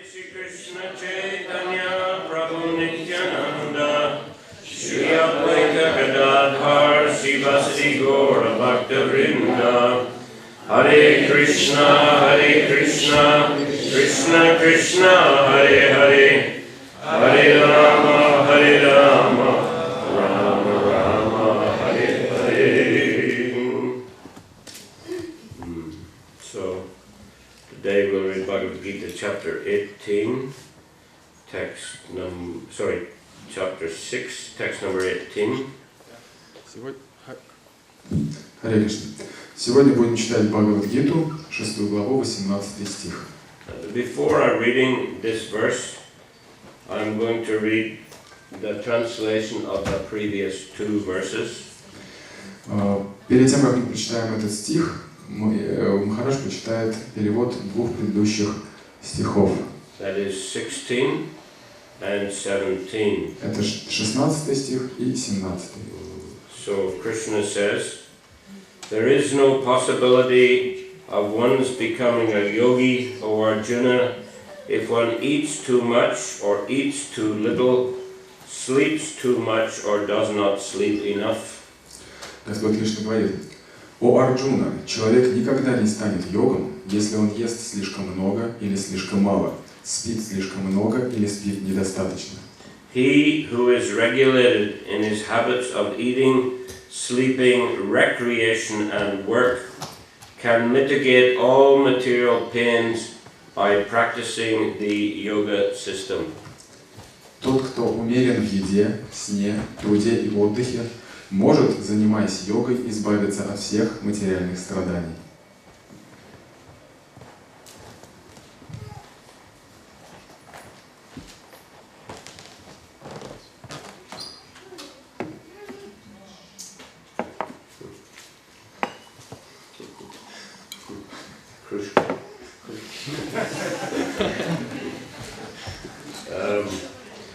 Shri Krishna Chaitanya Prabhu Nityananda Shri Advaita Gadadhar Sivasadi Gaura Bhakta Vrinda Hare Krishna Krishna Krishna Hare Hare Hare Rama Rama Rama Hare Hare. So today we'll read Bhagavad-Gita chapter 18, chapter 6, text number 18. Харе Кришна. Сегодня будем читать Бхагавад-Гиту, 6 главу, 18 стих. Before reading this verse, I'm going to read the translation of the previous two verses. Перед тем, как мы прочитаем этот стих, Махарадж прочитает перевод двух предыдущих стихов. That is 16 and 17. Это 16 стих и 17. So Krishna says, there is no possibility of one's becoming a yogi, O Arjuna, if one eats too much or eats too little, sleeps too much or does not sleep enough. Господь Кришна говорит: «О Арджуна, человек никогда не станет йогом, если он ест слишком много или слишком мало, спит слишком много или спит недостаточно». He who is regulated in his habits of eating, sleeping, recreation and work can mitigate all material pains by practicing the yoga system. Тот, кто умерен в еде, сне, труде и отдыхе, может, занимаясь йогой, избавиться от всех материальных страданий.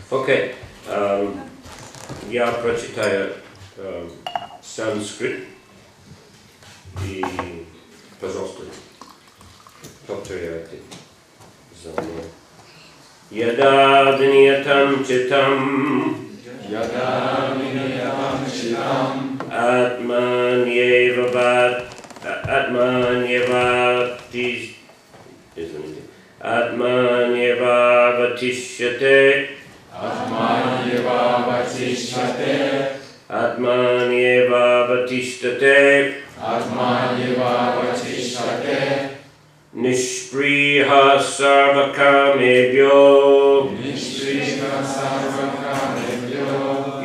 Okay, я прочитаю санскрит и, пожалуйста, повторяйте за мной. Яда виньятам читам атманьеваватишьяте Nishpriha sarvakamebhyo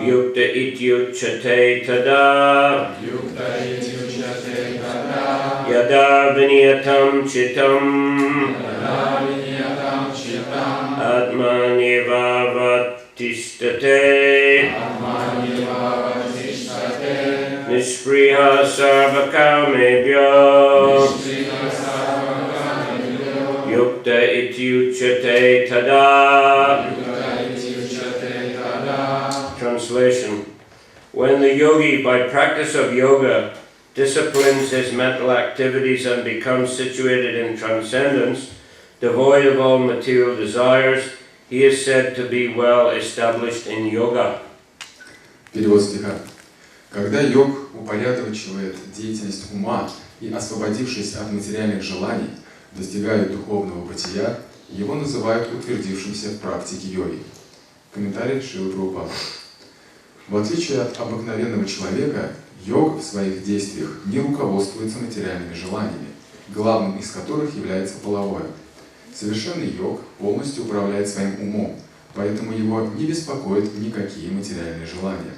Yukta ityuchyate tada Yada viniyatam chitam Atmanyevavatishtate Nishpriha sarvakamebhyo Yukta ityuchyate tada. Translation. When the yogi, by practice of yoga, disciplines his mental activities and becomes situated in transcendence, devoid of all material desires, he is said to be well established in yoga. Перевод стиха. Когда йог упорядочивает деятельность ума и, освободившись от материальных желаний, достигает духовного бытия, его называют утвердившимся в практике йоги. Комментарий Шрилы Прабхупады. В отличие от обыкновенного человека, йог в своих действиях не руководствуется материальными желаниями, главным из которых является половое. Совершенный йог полностью управляет своим умом, поэтому его не беспокоят никакие материальные желания.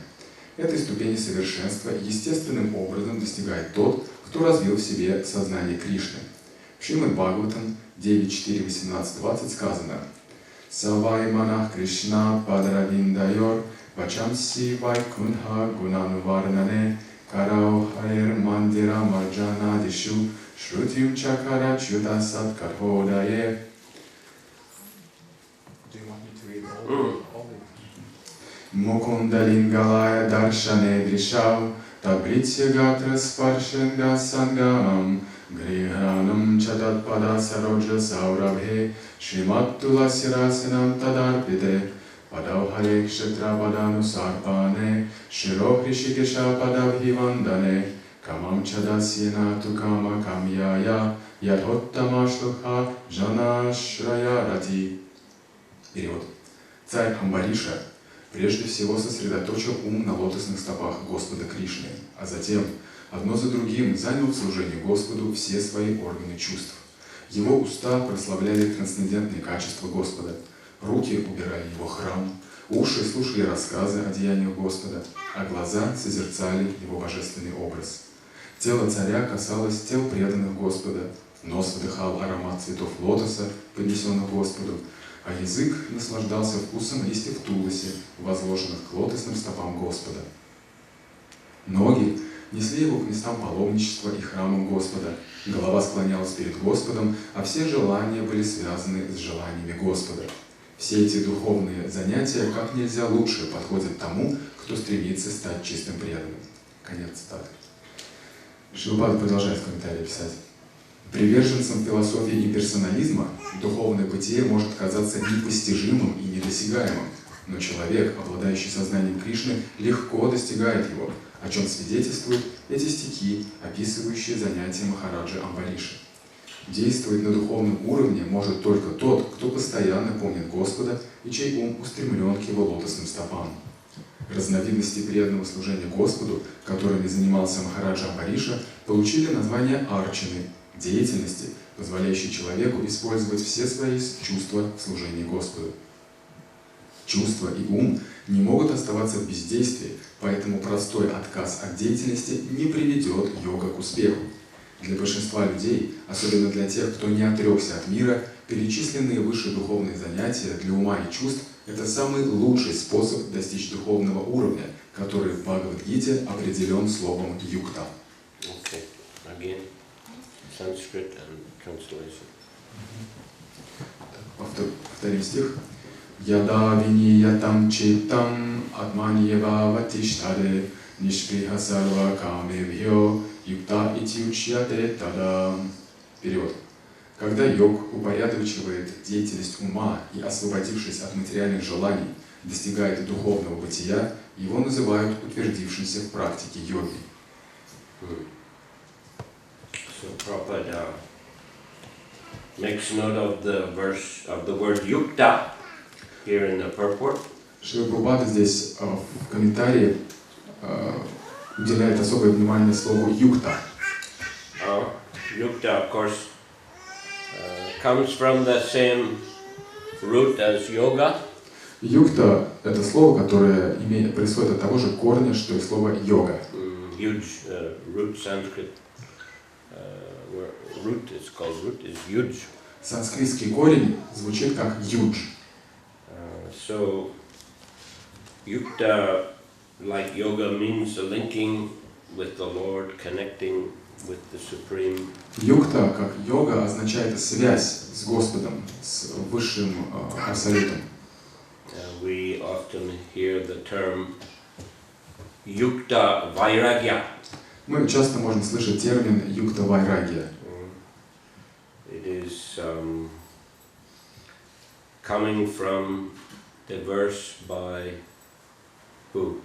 Этой ступени совершенства естественным образом достигает тот, кто развил в себе сознание Кришны. В Шримад Бхагаватам 9.4.18.20 сказано: «Савай манах Кришна падаравиндайор вачамси вайкунха гунануварнане карау харер мандира марджана дишу шрутим чакара чуда сад карходае». Мукундалингалая даршане дришау табритья гатра спаршенга сангамам Гриханам чадат пада сароджа саурабхе Шримат туласираsanam тадарпите Падавхаре кшетра падану сарпане Широ хришикеша падавхивандане Камам чадасина тукама камьяя Ядхоттама шлуха жанашрая рати. Перевод. Царь Амбариша прежде всего сосредоточил ум на лотосных стопах Господа Кришны, а затем одно за другим занял в служении Господу все свои органы чувств. Его уста прославляли трансцендентные качества Господа, руки убирали его храм, уши слушали рассказы о деяниях Господа, а глаза созерцали его божественный образ. Тело царя касалось тел преданных Господа, нос вдыхал аромат цветов лотоса, поднесенных Господу, а язык наслаждался вкусом листьев туласи, возложенных к лотосным стопам Господа. Ноги несли его к местам паломничества и храмам Господа, голова склонялась перед Господом, а все желания были связаны с желаниями Господа. Все эти духовные занятия как нельзя лучше подходят тому, кто стремится стать чистым преданным. Конец цитаты. Шрилпада продолжает в комментарии писать. Приверженцам философии имперсонализма духовное бытие может казаться непостижимым и недосягаемым, но человек, обладающий сознанием Кришны, легко достигает его, о чем свидетельствуют эти стихи, описывающие занятия Махараджи Амбариши. Действовать на духовном уровне может только тот, кто постоянно помнит Господа и чей ум устремлен к его лотосным стопам. Разновидности преданного служения Господу, которыми занимался Махараджа Амбариша, получили название арчаны, деятельности, позволяющей человеку использовать все свои чувства в служении Господу. Чувства и ум не могут оставаться в бездействии, поэтому простой отказ от деятельности не приведет йога к успеху. Для большинства людей, особенно для тех, кто не отрекся от мира, перечисленные выше духовные занятия для ума и чувств – это самый лучший способ достичь духовного уровня, который в Бхагавад-Гите определен словом «юкта». Sanskrit and translation. Повторим стих. Яда виниятам читтам атманьева ватиштаде нишприха сарва камевьё юкта итиучьяте тада. Перевод. Когда йог упорядочивает деятельность ума и, освободившись от материальных желаний, достигает духовного бытия, его называют утвердившимся в практике йоги. So Prabhupada makes note of the verse of the word yukta here in the purport. Шрила Прабхупада здесь в комментарии уделяет особое внимание слову юкта. Yukta, of course, comes from the same root as yoga. Юкта – это слово, которое происходит от того же корня, что и слово йога. Huge root Sanskrit. Root is called root is yuj. Санскритский корень звучит как юдж. So yukta, like yoga, means the linking with the Lord, connecting with the Supreme. Юкта, как йога, означает связь с Господом, с высшим абсолютом. We often hear the term yukta vairagya. Мы часто можем слышать термин юкта вайрагия. It is coming from the verse by who?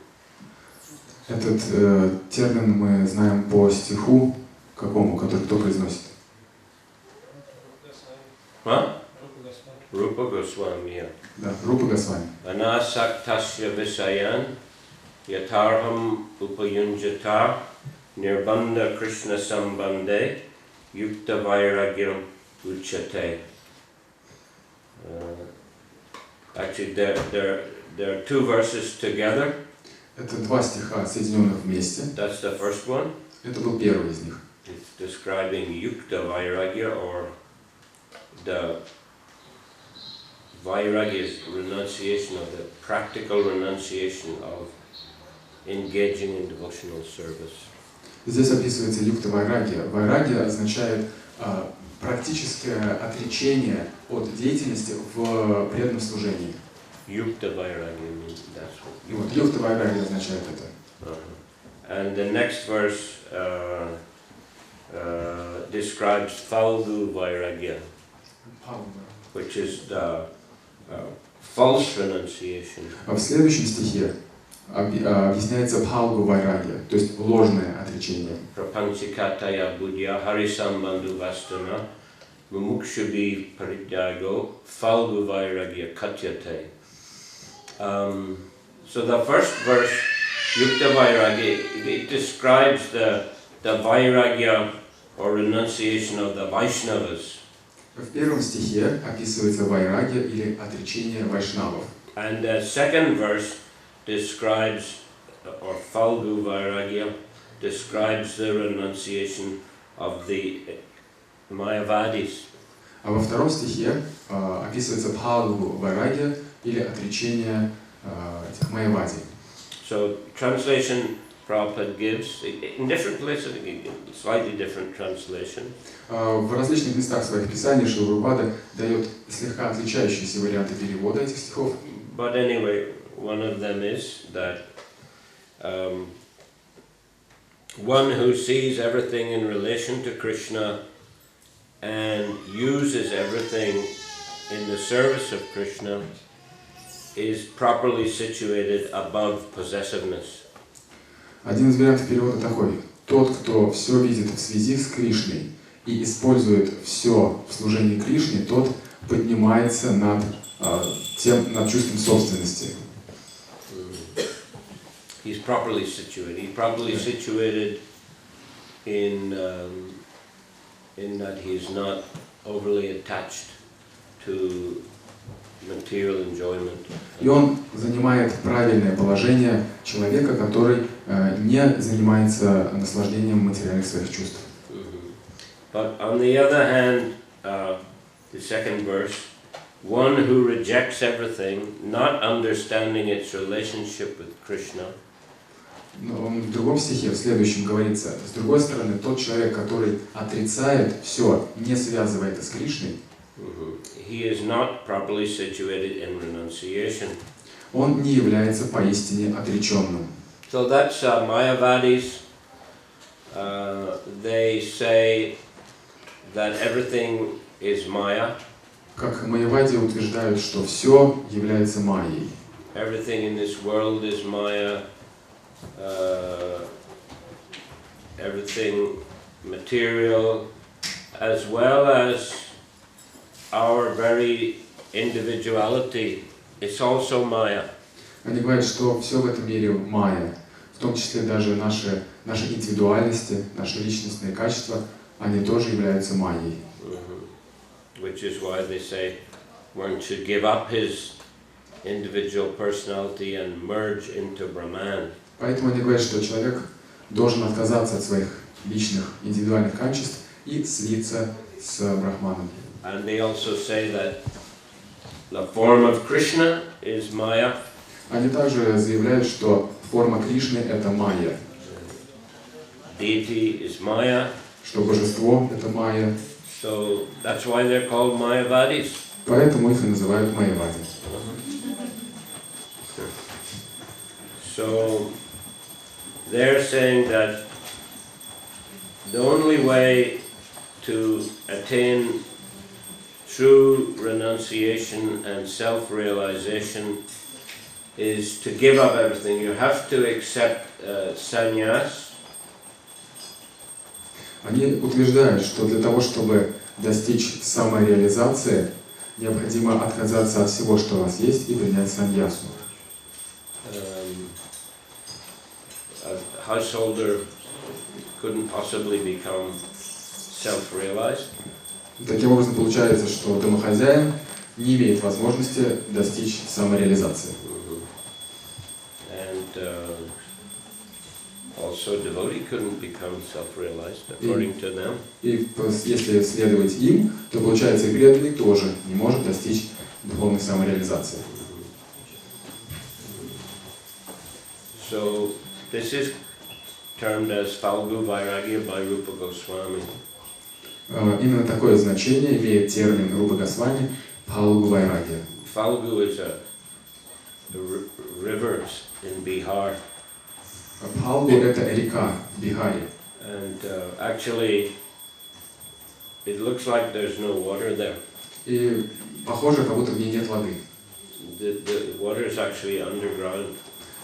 Этот термин мы знаем по стиху, какому, который кто произносит? Rupa Goswami. Да, Рупа Госвами. Anasaktasya visayan yatarham upayunjata nirbandha Krishna sambandhe yukta vairagyam uchate. Actually, there are two verses together. Это два стиха, соединенных вместе. That's the first one. Это был первый из них. It's describing yukta vairagya, or the vairagya is renunciation of the practical renunciation of engaging in devotional service. Здесь описывается юкта вайрагия. Вайрагия означает практическое отречение от деятельности в преданном служении. Yukta vairagya means that's what. Вот, юкта вайрагия означает это. And the next verse describes Falgu Vairagya, which is the false renunciation. А в следующем стихе объясняется Бхагаву Вайрагья, то есть ложное отречение. Prapanchikataya buddhya harisambandhu vastana mumukshubi paridyago falgu vairagya katyate. So the first verse, Yukta Vairagya, it describes the Vairagya or renunciation of the Vaishnavas. В первом стихе описывается Вайрагья или отречение вайшнавов. And the second verse describes, or Falgu Vairagya, describes the renunciation of the Mayavadis. А во втором стихе описывается Бхагаву Вайрагья или отречение этих Майявади. So translation Prabhupada gives, in different places, slightly different translation. В различных местах своих писаний Шрила Прабхупада дает слегка отличающиеся варианты перевода этих стихов. But anyway, one of them is that one who sees everything in relation to Krishna and uses everything in the service of Krishna is properly situated above possessiveness. Один из вариантов перевода такой. Тот, кто все видит в связи с Кришной и использует все в служении Кришне, тот поднимается над чувством собственности. He's properly situated. He's properly situated in that he's not overly attached to material enjoyment. И он занимает правильное положение человека, который не занимается наслаждением материальных своих чувств. But on the other hand, the second verse, one who rejects everything, not understanding its relationship with Krishna. Но в другом стихе, в следующем говорится, с другой стороны, тот человек, который отрицает все, не связывая это с Кришной, he is not properly situated in renunciation. Он не является поистине отреченным. So that's Mayavadis. They say that everything is Maya. Как майявади утверждают, что все является майей. Everything in this world is Maya. Everything material, as well as our very individuality, it's also Maya. Они говорят, что все в этом мире майя, в том числе даже наши индивидуальности, наши личностные качества, они тоже являются майей. Which is why they say one should give up his individual personality and merge into Brahman. Поэтому они говорят, что человек должен отказаться от своих личных индивидуальных качеств и слиться с Брахманом. And they also say that the form of Krishna is Maya. Они также заявляют, что форма Кришны — это майя, Deity is Maya. что божество — это майя. So that's why they're called Mayavadis. Поэтому их и называют майявади. So they're saying that the only way to attain true renunciation and self-realization is to give up everything. You have to accept sannyas. Они утверждают, что для того, чтобы достичь самореализации, необходимо отказаться от всего, что у вас есть, и принять саньясу. A householder couldn't possibly become self-realized. Таким образом, получается, что домохозяин не имеет возможности достичь самореализации. And also devotee couldn't become self-realized according to them. И если следовать им, то получается и преданный тоже не может достичь духовной самореализации. So this is termed as Falgu Vairagya by Rupa Goswami. Именно такое значение имеет термин Рупа Госвами Пхалгу Вайрагья. Falgu is a river in Bihar. Пхалгу — это река в Бихаре. And actually, it looks like there's no water there. И похоже, как будто в ней нет воды. The water is actually underground.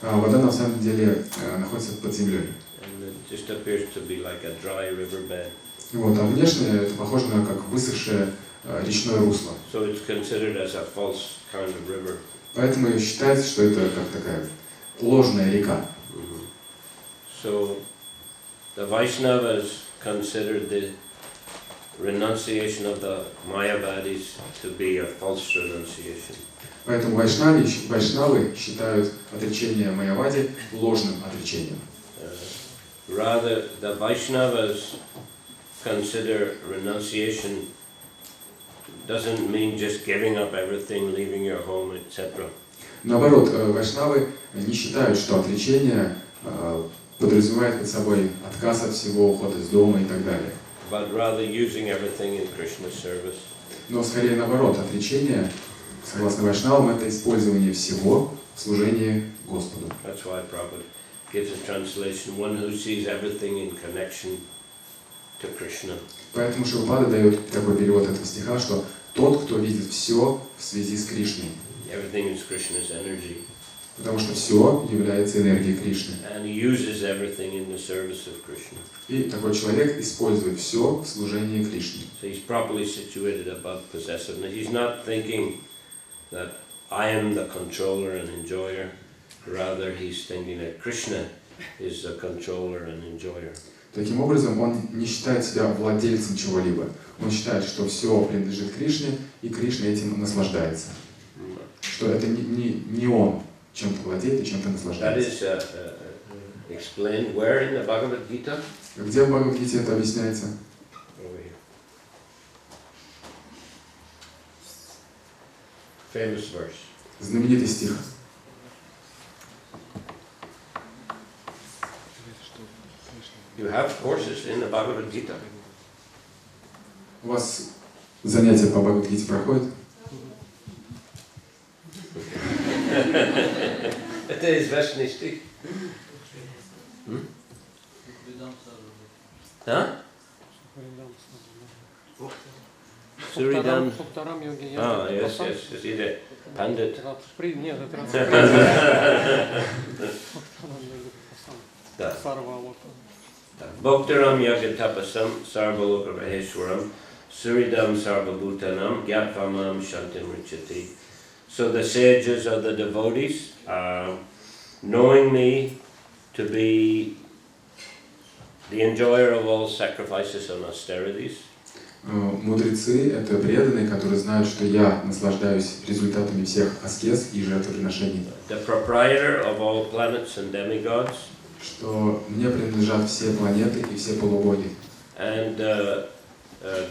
Вода на самом деле находится под землей. And it just appears to be like a dry riverbed. Вот, а внешне это похоже на как высохшее речное русло. So it's considered as a false kind of river. Поэтому считается, что это как такая ложная река. So the Vaishnavas considered the renunciation of the Mayavadis to be a false renunciation. Поэтому вайшнавы считают отречение Майявади ложным отречением. Rather, the Vaishnavas consider renunciation doesn't mean just giving up everything, leaving your home, etc. Наоборот, вайшнавы не считают, что отречение подразумевает под собой отказ от всего, уход из дома и так далее. But rather using everything in Krishna's service. Но скорее наоборот, отречение, согласно вайшнавам, это использование всего в служении Господу. That's why Prabhupada gives a translation, one who sees everything in connection to Krishna. Поэтому Шрилапада дает такой перевод этого стиха, что тот, кто видит все в связи с Кришной. Everything is Krishna's energy. Потому что все является энергией Кришны. And he uses everything in the service of Krishna. И такой человек использует все в служении Кришне. So he's properly situated above possessiveness. He's not thinking that I am the controller and enjoyer. Rather, he's thinking that Krishna is the controller and enjoyer. Таким образом, он не считает себя владельцем чего-либо. Он считает, что все принадлежит Кришне, и Кришна этим наслаждается. Что это не он чем-то владеет и чем-то наслаждается. That is explained where in the Bhagavad-Gita? Где в Бхагавад-Гите это объясняется? Over here. Famous verse. Знаменитый стих. You have courses in the Bhagavad-Gita. У вас занятия по Бхагавад-Гите проходят? Это известный стих. Да? Суридам. Yes, he's a pandit. Да. Bhaktaram yagatapasam sarvaloka maheshwaram suridam sarvabhutanam gyatpamam shantim richati. So the sages are the devotees, knowing me to be the enjoyer of all sacrifices and austerities. Мудрецы — это преданные, которые знают, что я наслаждаюсь результатами всех аскез и жертвоприношений. The proprietor of all planets and demigods. Что мне принадлежат все планеты и все полубоги. And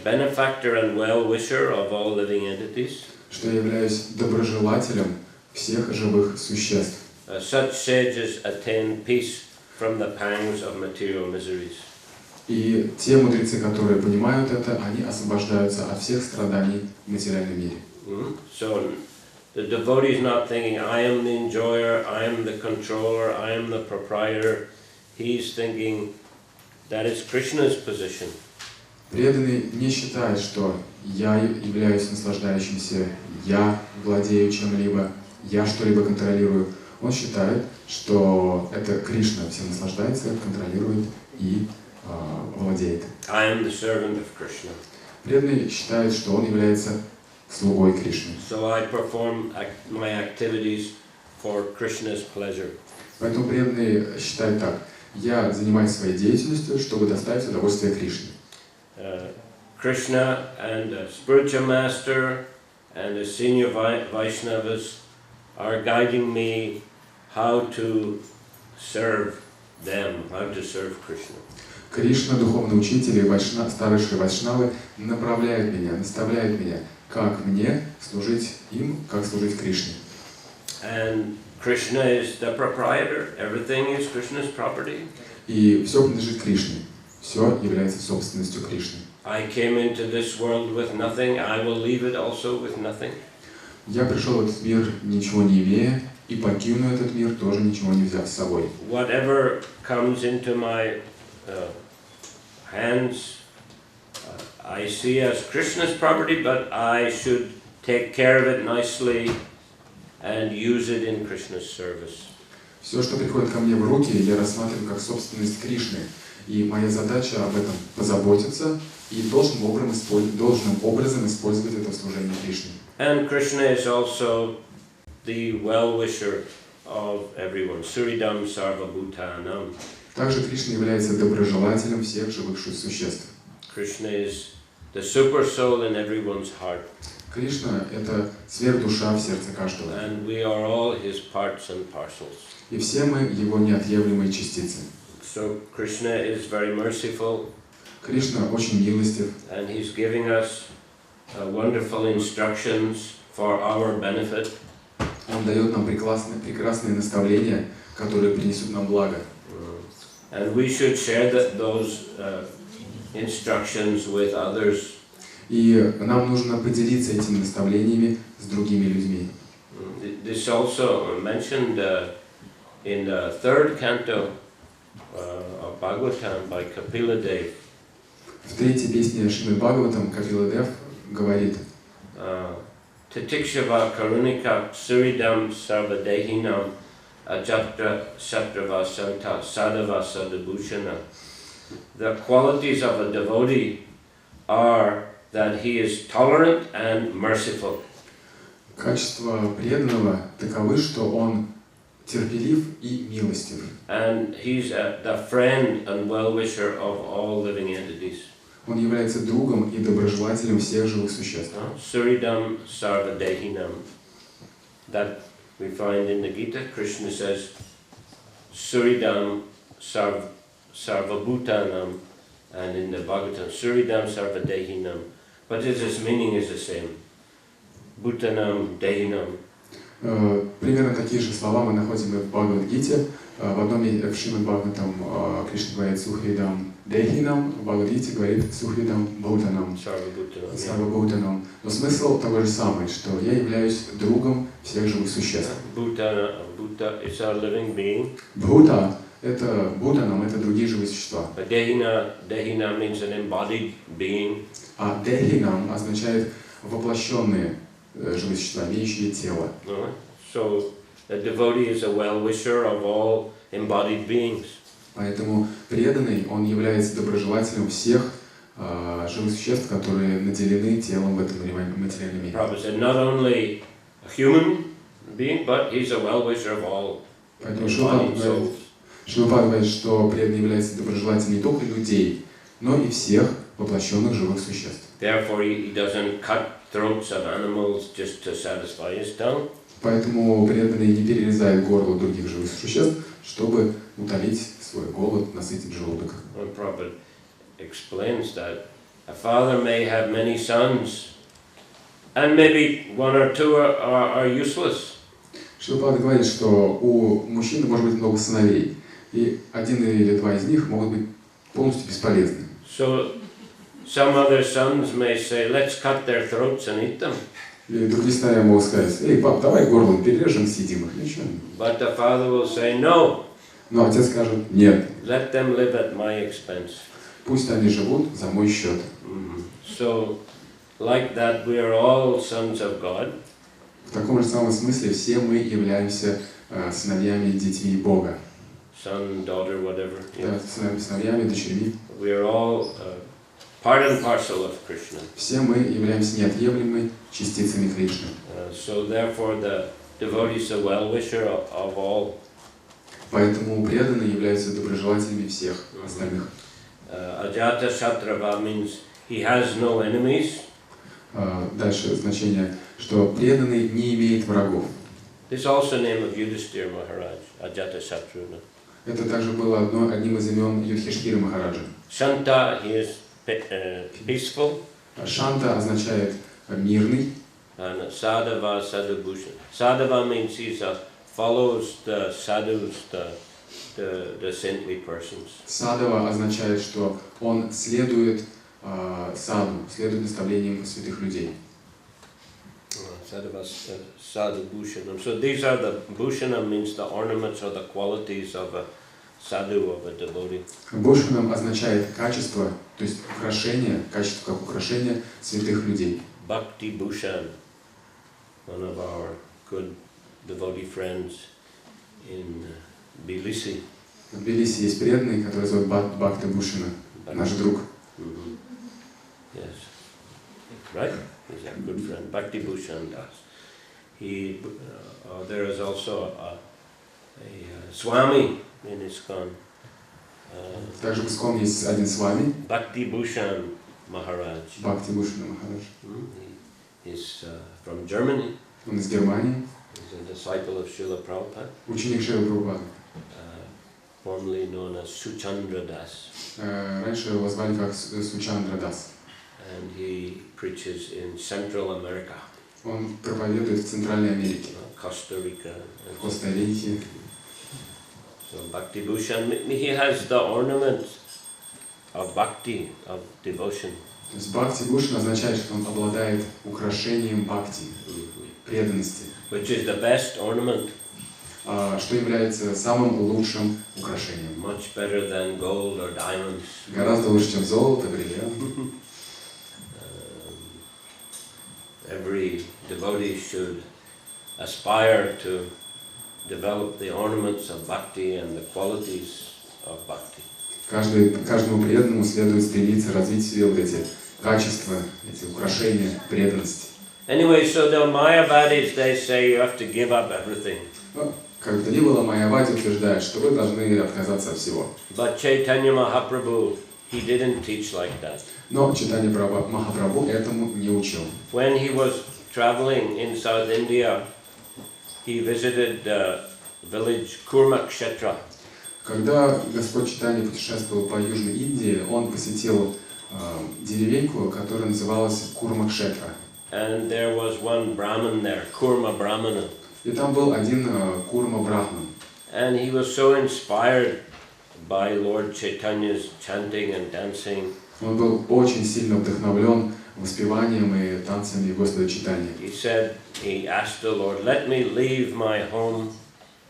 benefactor and well-wisher of all living entities. Что я являюсь доброжелателем всех живых существ. Such sages attain peace from the pangs of material miseries. И те мудрецы, которые понимают это, они освобождаются от всех страданий в материальном мире. So the devotee is not thinking, I am the enjoyer, I am the controller, I am the proprietor. He's thinking that is Krishna's position. Преданный не считает, что я являюсь наслаждающимся, я владею чем-либо, я что-либо контролирую. Он считает, что это Кришна всем наслаждается, контролирует и владеет. I am the servant of Krishna. Преданный считает, что он является слугой Кришны. So I perform my activities for Krishna's pleasure. Поэтому преданный считает так: я занимаюсь своей деятельностью, чтобы доставить удовольствие Кришне. Krishna and a spiritual master and the senior Vaishnavas are guiding me how to serve them, how to serve Krishna. Кришна, духовный учитель и старейшие вайшнавы направляют меня, наставляют меня, как мне служить им, как служить Кришне. And Krishna is the proprietor. Everything is Krishna's property. И все принадлежит Кришне. Все является собственностью Кришны. I came into this world with nothing. I will leave it also with nothing. Я пришел в этот мир ничего не имея, и покину этот мир тоже ничего не взяв с собой. Whatever comes into my hands I see as Krishna's property, but I should take care of it nicely and use it in Krishna's service. Все, что приходит ко мне в руки, я рассматриваю как собственность Кришны. И моя задача об этом позаботиться и должным образом использовать это в служении Кришне. And Krishna is also the well-wisher of everyone. Suridam sarva bhutanam. Также Кришна является доброжелателем всех живых существ. Krishna is the super soul in everyone's heart. Кришна — это сверхдуша в сердце каждого. And we are all his parts and parcels. И все мы его неотъемлемые частицы. So Krishna is very merciful. Кришна очень милостив. And he's giving us wonderful instructions for our benefit. Он дает нам прекрасные наставления, которые принесут нам благо. And we should share those instructions with others. И нам нужно поделиться этими наставлениями с другими людьми. This also mentioned in the third canto of Bhagavatam by Kapila Dev. В третьей песне Шримад Бхагаватам Капила Дев говорит: Titikshava karunika suridam sarvadehinam ajatra satrava santa sadava sadabhushana. The qualities of a devotee are that he is tolerant and merciful. Качества преданного таковы, что он терпелив и милостив. And he's the friend and well-wisher of all living entities. Он является другом и доброжелателем всех живых существ. Suridam sarvadehinam. That we find in the Gita. Krishna says, Suridam sarvabhutanam, and in the Bhagavatam, Suridam sarvadehinam. But its meaning is the same. Bhutanam, dehinam. Примерно такие же слова мы находим и в Бхагавад-Гите. В одном в Шримад Бхагаватам Кришна говорит Сухридам Дехинам, в Бхагавад-Гите говорит Сухридам Бхутанам, Сарвабхутанам. Но смысл того же самый, что я являюсь другом всех живых существ. Bhuta is a living being. Бхута — это Бхутанам, это другие живые существа. Dehina means an embodied being. А Дехинам означает воплощенные живые существа, имеющие тело. So a devotee is a well-wisher of all embodied beings. Поэтому преданный, он является доброжелателем всех живых существ, которые наделены телом в этом материальном мире. Prabhupada said not only a human being, but he's a well-wisher of all embodied souls. Шрила говорит, что преданный является доброжелателем не только людей, но и всех воплощенных живых существ. Therefore, he doesn't cut throats of animals just to satisfy his tongue. Поэтому преданный не перерезает горло других живых существ, чтобы утолить свой голод, насытить желудок. Prabhupada explains that a father may have many sons, and maybe one or two are useless. Шрила говорит, что у мужчины может быть много сыновей, и один или два из них могут быть полностью бесполезны. So some other sons may say, let's cut their throats and eat them. И другие сыновья могут сказать: эй, пап, давай горло перережем, съедим их. Ничего. But the father will say, no. Но отец скажет: нет. Let them live at my expense. Пусть они живут за мой счет. So, like that, we are all sons of God. В таком же самом смысле все мы являемся сыновьями и детьми Бога. Son, daughter, whatever. Да, сыновьями, дочерьми. We are all part and parcel of Krishna. Все мы являемся неотъемлемыми частицами Кришны. So therefore the devotee is a well-wisher of all. Поэтому преданные являются доброжелателями всех остальных. Ajata Shatrava means he has no enemies. Дальше значение, что преданный не имеет врагов. This also name of Yudhishthira Maharaj, Ajata Shatruna. Это также было одним из имен Юдхиштхира Махараджа. Shanta, he is peaceful. Шанта означает мирный. And Sadhava Sadhubhushan. Sadhava means he follows the sadhus, the saintly persons. Садава означает, что он следует саду, следует наставлениям святых людей. Sadhava Sadhubhushanam. So these are the bhushanam means the ornaments or the qualities of a sadhu, of a devotee. Бхушанам означает качество, то есть украшение, качество как украшение святых людей. Bhakti Bhushan, one of our good devotee friends in Tbilisi. В Тбилиси есть преданный, который зовут Бхакти Бхушана, наш друг. Yes, right? He's a good friend, Bhakti Bhushan Das. He, there is also a Swami in ISKCON. Также в ISKCON есть один Свами, Bhakti Bhushan Maharaj. Бхакти Бхушана Махарадж. He's from Germany. Он из Германии, He's a disciple of Srila Prabhupada, ученик Шрилы Прабхупады. formerly known as Suchandra Das. Раньше его звали как Сучандра Дас. And he preaches in Central America. Он проповедует в Центральной Америке, Costa Rica. в Коста-Рике. So Bhakti Bhushan, he has the ornament of bhakti, of devotion. То есть Бхакти Бхушан означает, что он обладает украшением бхакти, преданности, Which is the best ornament. Что является самым лучшим украшением. Much better than gold or diamonds. Гораздо лучше, чем золото, бриллиант. Every devotee should aspire to develop the ornaments of bhakti and the qualities of bhakti. Каждому преданному следует стремиться развить в себе вот эти качества, эти украшения преданности. Anyway, so the Mayavadis, they say you have to give up everything. Как бы то ни было, Майявади утверждает, что вы должны отказаться от всего. But Chaitanya Mahaprabhu, he didn't teach like that. Но Чайтанья Махапрабху этому не учил. When he was traveling in South India, he visited the village Kurmakshetra. Когда Господь Чайтанья путешествовал по Южной Индии, он посетил деревеньку, которая называлась Курмакшетра. And there was one Brahmin there, Kurma Brahmana. И там был один Курма Брахман. And he was so inspired by Lord Chaitanya's chanting and dancing. Он был очень сильно вдохновлен воспеванием и танцами Господа Чайтаньи. He asked the Lord, let me leave my home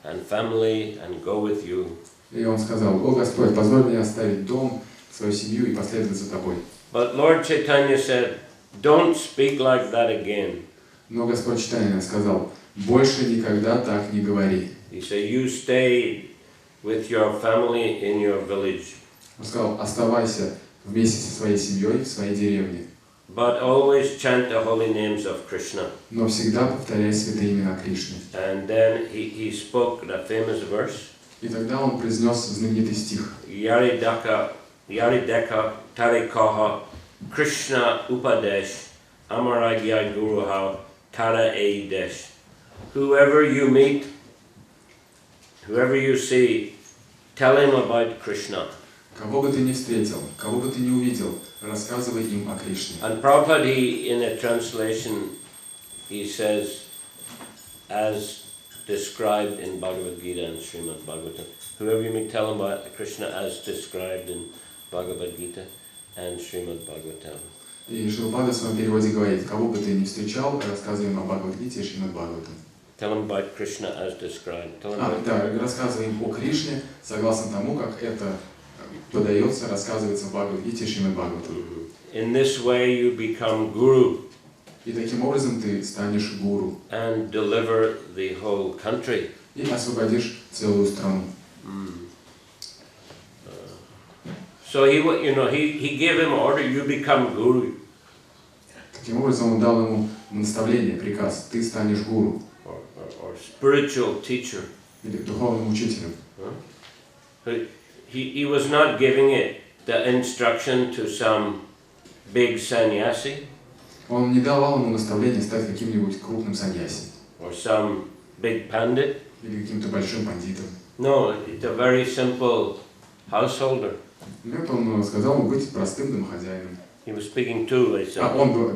and family and go with you. И он сказал: «О Господь, позволь мне оставить дом, свою семью и последовать за тобой». But Lord Chaitanya said, don't speak like that again. Но Господь Чайтанья сказал: «Больше никогда так не говори». He said, you stay with your family in your village. Он сказал: «Оставайся вместе со своей семьей в своей деревне. But always chant the holy names of Krishna. Но всегда повторяй святые имена Кришны». And then he spoke the famous verse. И тогда он произнес знаменитый стих. Yarideka tarikoha Krishna upadesh amaragya guruha tara eidesh. Whoever you meet, whoever you see, tell him about Krishna. Кого бы ты ни встретил, кого бы ты ни увидел, рассказывай им о Кришне. And Prabhupada, in a translation, he says, as described in Bhagavad-Gita and Srimad Bhagavatam. Whoever you meet, tell him about Krishna as described in Bhagavad-Gita and Srimad Bhagavatam. И Шрилпада в своем переводе говорит: кого бы ты ни встречал, рассказывай им о Бхагавад-Гите и Шримад Бхагаватам. Tell him about Krishna as described. Да, рассказывай им о Кришне, согласно тому, как это подается, рассказывается в Бхагавад-Гите и Шримад Бхагаватам. In this way you become guru. И таким образом ты станешь гуру. And deliver the whole country. И освободишь целую страну. So he gave him order, you become guru. Таким образом он дал ему наставление, приказ: ты станешь гуру. Or spiritual teacher. Или духовным учителем. He was not giving it the instruction to some big sannyasi. Он не давал ему наставление стать каким-нибудь крупным саньяси. Or some big pandit. Или каким-то большим пандитом. No, it's a very simple householder. Нет, он сказал ему быть простым домохозяином. He was speaking to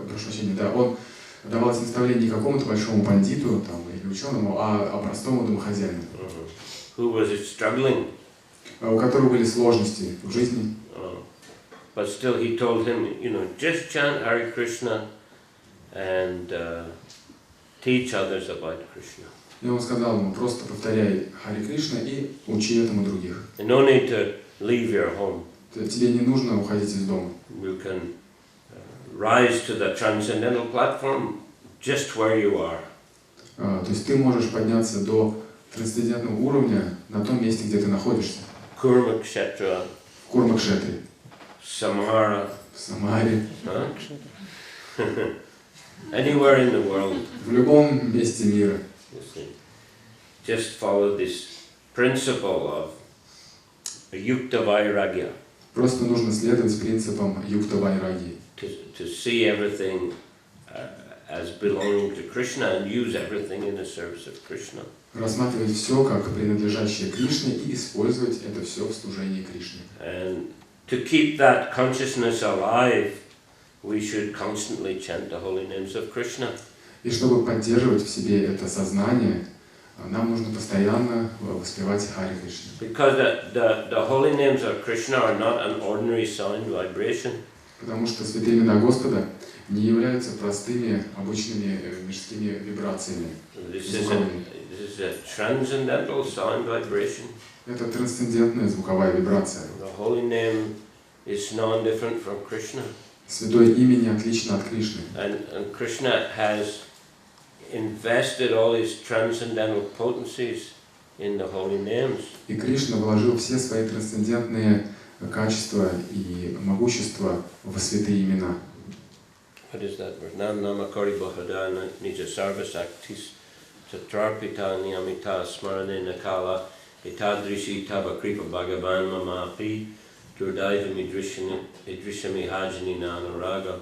прошу прощения, да, он давал наставление не какому-то большому пандиту там, или ученому, а простому домохозяину. Who was struggling. У которого были сложности в жизни. But still he told him, just chant Hare Krishna and teach others about Krishna. И он сказал ему, просто повторяй Харе Кришна и учи этому других. No need to leave your home. Тебе не нужно уходить из дома. You can rise to the transcendental platform just where you are. То есть ты можешь подняться до трансцендентного уровня на том месте, где ты находишься. Kurmakshetra, В Курмакшетре, Samara, в Самаре, anywhere in the world. в любом месте мира. You see. Just follow this principle of yukta vairagya. Просто нужно следовать принципам юкта вайраги. To see everything as belonging to Krishna and use everything in the service of Krishna. Рассматривать все как принадлежащее Кришне и использовать это все в служении Кришне. And to keep that consciousness alive, we should constantly chant the holy names of Krishna. И чтобы поддерживать в себе это сознание, нам нужно постоянно воспевать Харе Кришна. Because the holy names of Krishna are not an ordinary sound vibration. Потому что святые имена Господа не являются простыми, обычными мирскими вибрациями. This is a transcendental sound vibration. Это трансцендентная звуковая вибрация. The holy name is non-different from Krishna. Святое имя не отлично от Кришны. And Krishna has invested all his transcendental potencies in the holy names. И Кришна вложил все свои трансцендентные качества и могущество в святые имена. What is that word? Nam namakari bahadana nija sarvasaktis tatrarpita niyamita smarane nakala itadrishi tava kripa bhagavan mamapi durdaivam idrishami hajani nanaraga.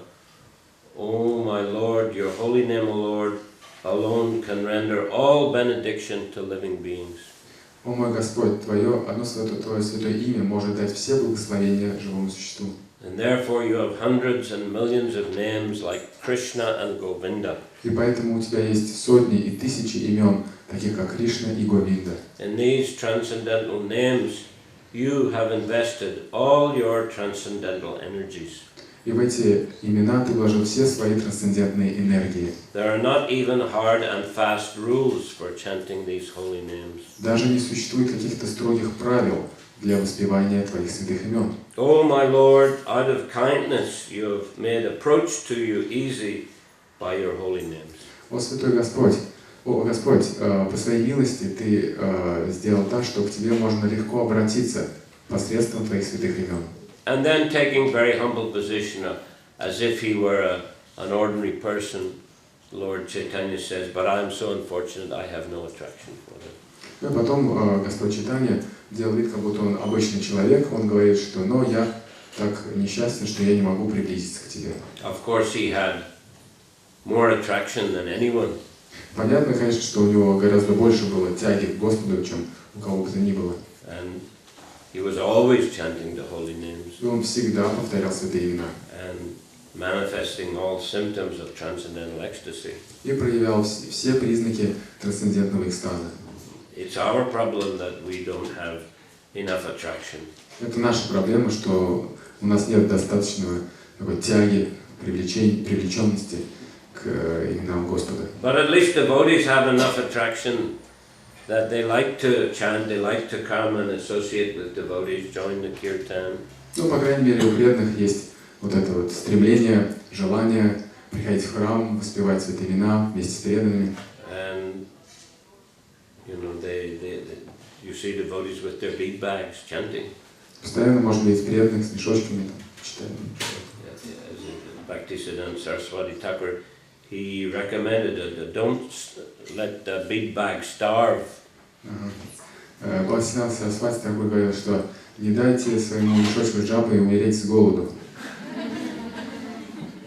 O my Lord, your holy name, O Lord, alone can render all benediction to living beings. О мой Господь, Твое святое имя может дать все благословения живому существу. And therefore you have hundreds and millions of names like Krishna and Govinda. И поэтому у тебя есть сотни и тысячи имен, таких как Кришна и Говинда. In these transcendental names, you have invested all your transcendental energies. И в эти имена ты вложил все свои трансцендентные энергии. There are not even hard and fast rules for chanting these holy names. Даже не существует каких-то строгих правил для воспевания Твоих святых имен. O my Lord, out of kindness you have made approach to you easy by your holy names. О Святой Господь, по Своей милости Ты сделал так, что к Тебе можно легко обратиться посредством Твоих святых имен. And then taking very humble position, as if he were an ordinary person, Lord Chaitanya says, but I am so unfortunate I have no attraction for them. И потом Господь Чайтанья делал вид, как будто он обычный человек, он говорит, что «но я так несчастен, что я не могу приблизиться к Тебе». Of course he had more attraction than anyone. Понятно, конечно, что у него гораздо больше было тяги к Господу, чем у кого бы то ни было. And he was always chanting the holy names. И он всегда повторял святые имена. And manifesting all symptoms of transcendental ecstasy. И проявлял все признаки трансцендентного экстаза. It's our problem that we don't have enough attraction. Это наша проблема, что у нас нет достаточного такой тяги, привлеченности к именам Господа. But at least devotees have enough attraction that they like to chant, they like to come and associate with devotees, join the kirtan. Ну, по крайней мере, у преданных есть вот это вот стремление, желание приходить в храм, воспевать святые имена вместе с преданными. And you know, you see devotees with their bead bags chanting. Постоянно можно видеть преданных с мешочками, читать. Bhaktisiddhanta Saraswati Thakur, he recommended that don't let the bead bag starve. Бхактисиданта Сарасвати Тхакур говорил, что не дайте своему мешочку джапы умереть с голоду.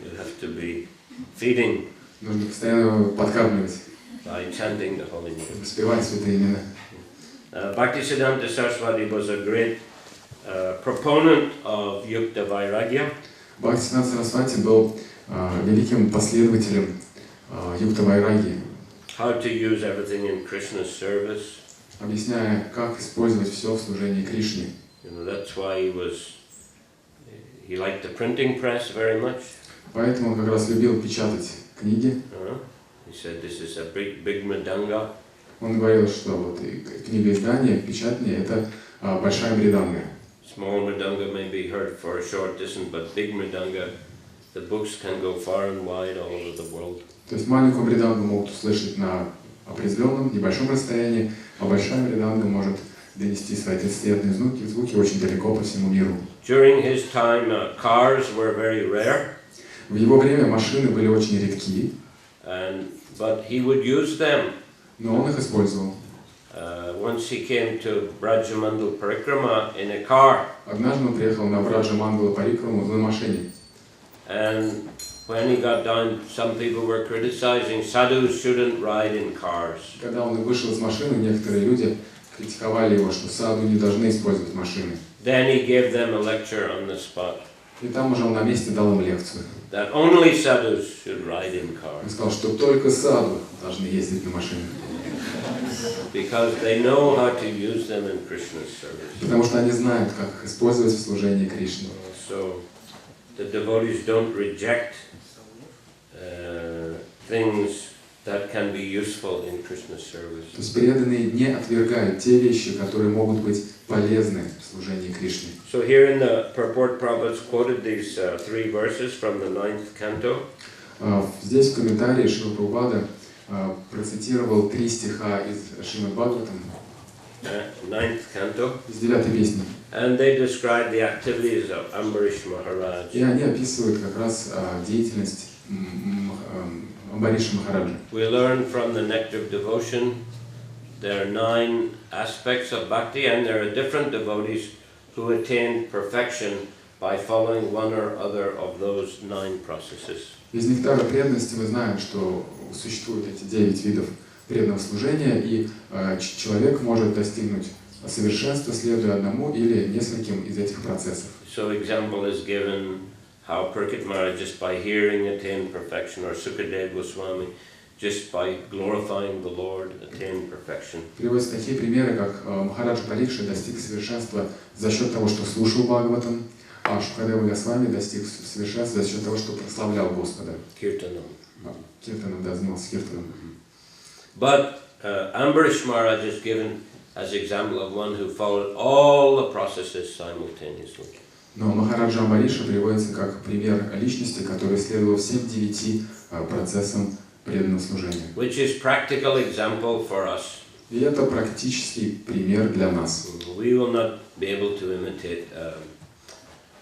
You have to be feeding. Нужно постоянно его подкармливать. By chanting the holy name. Воспевать святые имена. Bhaktisiddhanta Saraswati was a great proponent of yukta vairagya. Бхактисиданта Сарасвати был великим последователем юкта вайраги, How to use everything in Krishna's service. объясняя, как использовать все в служении Кришне. You know, that's why he liked the printing press very much. Поэтому он как раз любил печатать книги. He said this is a big mridanga. Он говорил, что вот и книга издания, печатание — это большая мриданга. Small mridanga may be heard for a short distance, but big mridanga, the books can go far and wide all over the world. То есть маленькую мридангу могут услышать на определенном, небольшом расстоянии, а большая мриданга может донести свои цветные звуки очень далеко по всему миру. During his time, cars were very rare. В его время машины были очень редки, but he would use them. но он их использовал. Once he came to Brajamandal Parikrama in a car. Однажды он приехал на Браджамандала Парикраму на машине. And when he got down, some people were criticizing sadhus shouldn't ride in cars. Когда он вышел из машины, некоторые люди критиковали его, что саду не должны использовать машины. Then he gave them a lecture on the spot. И там уже он на месте дал им лекцию. That only sadhus should ride in cars. Он сказал, что только саду должны ездить на машине. Because they know how to use them in Krishna's service. Потому что они знают, как их использовать в служении Кришне. So the devotees don't reject things that can be useful in Krishna's service. То есть преданные не отвергают те вещи, которые могут быть полезны в служении Кришне. So here in the purport, Prabhupada quoted these 3 verses from the 9th canto. Здесь в комментарии Шрила Прабхупада процитировал 3 стиха из Шримад Бхагаватам, 9th canto. из 9-й песни. And they describe the activities of Ambarish Maharaj. И они описывают как раз деятельность Амбариша Махараджа. We learn from the Nectar of Devotion there are 9 aspects of bhakti, and there are different devotees who attain perfection by following one or other of those 9 processes. Из нектара преданности мы знаем, что существуют эти 9 видов преданного служения, и человек может достигнуть совершенства, следуя одному или нескольким из этих процессов. So example is given how Parikshit Maharaj just by hearing attained perfection, or Sukadeva Goswami just by glorifying the Lord attained perfection. Приводятся такие примеры, как Махараджа Парикшит достиг совершенства за счет того, что слушал Бхагаватам, а Шукадева Госвами достиг совершенства за счет того, что прославлял Господа. Kirtanam. Киртаном, да, занимался киртаном. But Ambarish Maharaj is given as example of one who followed all the processes simultaneously. Но Махараджа Амбариша приводится как пример личности, который следовал всем 9 процессам преданного служения. Which is practical example for us. И это практический пример для нас. We will not be able to imitate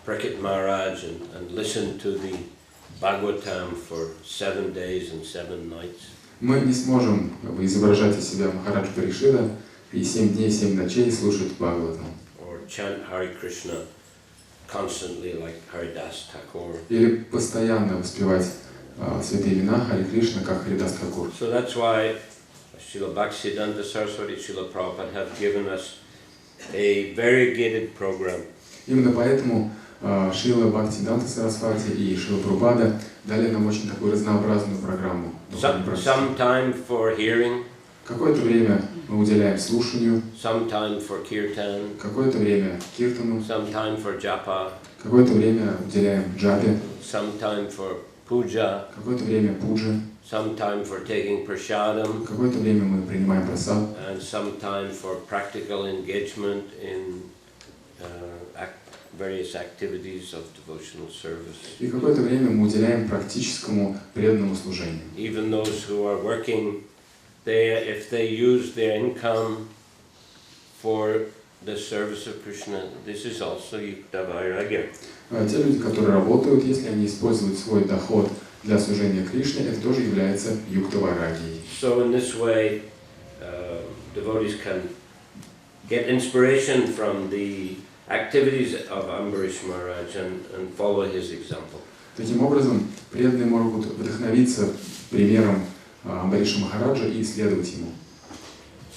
Parikshit Maharaj and listen to the Bhagavatam for 7 days and 7 nights. Мы не сможем изображать из себя Махараджа Парикшита и 7 дней, 7 ночей слушать Бхагаватам. Or chant Hare Krishna constantly like Haridas Thakur. Или постоянно воспевать святые имена Хари Кришна, как Харидас Тхакур. So that's why Srila Bhaktisiddhanta Saraswati, Srila Prabhupada have given us a variegated program. Именно поэтому Шрила Бхактисиддханта Сарасвати и Шрила Прабхупада дали нам очень такую разнообразную программу. Some time for hearing. Какое-то время мы уделяем слушанию, Some time for kirtan. какое-то время киртану, Some time for japa. какое-то время уделяем джапе, Some time for puja. какое-то время пудже, Some time for taking prasadam. какое-то время мы принимаем прасад, And some time for practical engagement in various activities of devotional service. и какое-то время мы уделяем практическому преданному служению. Even those who are working, if they use their income for the service of Krishna, this is also yukta vairagya. Те люди, которые работают, если они используют свой доход для служения Кришне, это тоже является юкта вайрагией. So in this way, devotees can get inspiration from the activities of Ambarish Maharaj and follow his example. Таким образом, преданные могут вдохновиться примером Амбариша Махараджа и следовать ему.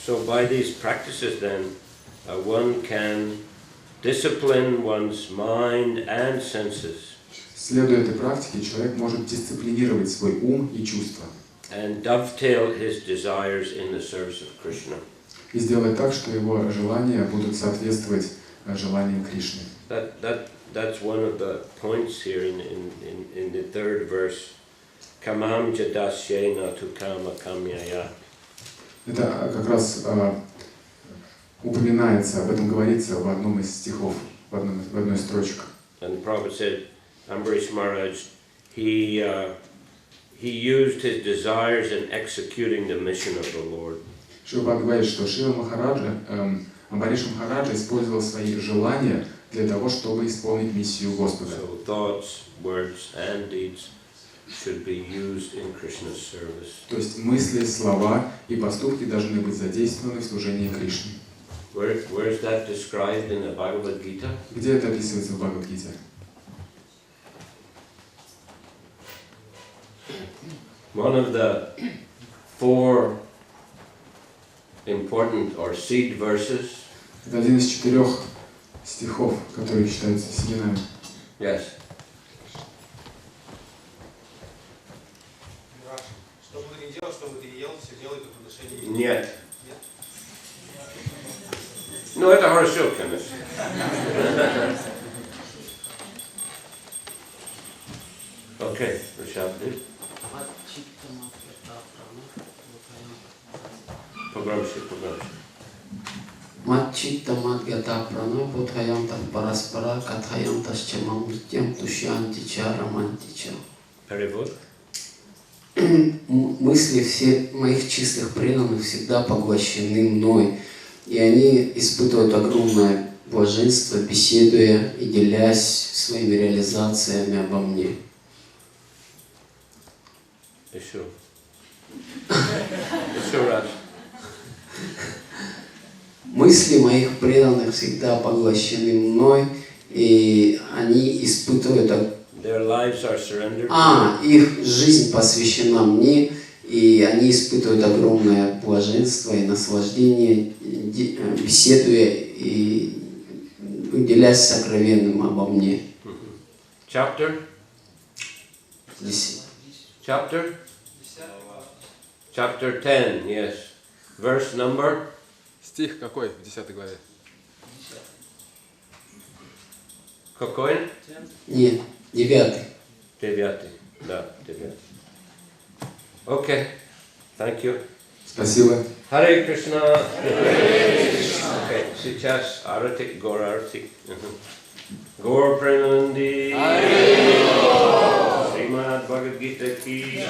So by these practices then, one can discipline one's mind and senses. Следуя этой практике, человек может дисциплинировать свой ум и чувства. And dovetail his desires in the service of Krishna. И сделать так, что его желания будут соответствовать желаниям Кришны. That's one of the points here in the 3rd verse. Kamam jadasyena tu kama kamyaya. Это как раз упоминается, об этом говорится в одном из стихов, в одной из строчек. And Prabhupada said, Ambarish Maharaj, he used his desires in executing the mission of the Lord. Прабхупада говорит, что Шрила Махараджа, Амбариша Махараджа использовал свои желания для того, чтобы исполнить миссию Господа. So thoughts, words and deeds should be used in Krishna's service. То есть мысли, слова и поступки должны быть задействованы в служении Кришне. Where is that described in the Bhagavad-Gita? Где это описывается в Бхагавад-Гите? One of the 4 important or seed verses. Это один из 4 стихов, которые считаются семенами. Yes. Что бы ты ни делал, что бы ты ни ел, все делай по отношению. Нет. Ну, это хорошо, конечно. Окей, Ришабди. Погромче. Матчитта мадгата пранабудхаянта параспара катхаянта счамамритям тушьянтича романтича. Перевод. Мысли всех моих чистых преданных всегда поглощены мной, и они испытывают огромное блаженство, беседуя и делясь своими реализациями обо мне. Еще раз. Мысли моих преданных всегда поглощены мной, и они испытывают... Their lives are surrendered. Их жизнь посвящена мне, и они испытывают огромное блаженство и наслаждение, беседуя и уделяясь сокровенным обо мне. Chapter? 10. Chapter? Chapter 10, yes. Verse number? Стих какой в 10 главе? Какой? Нет, 9. 9, да, 9. Okay, thank you. Спасибо. Hare Krishna. Okay, сейчас Arati, Gaur Arati. Gaur Premanandi. Srimad Bhagavad-Gita ki.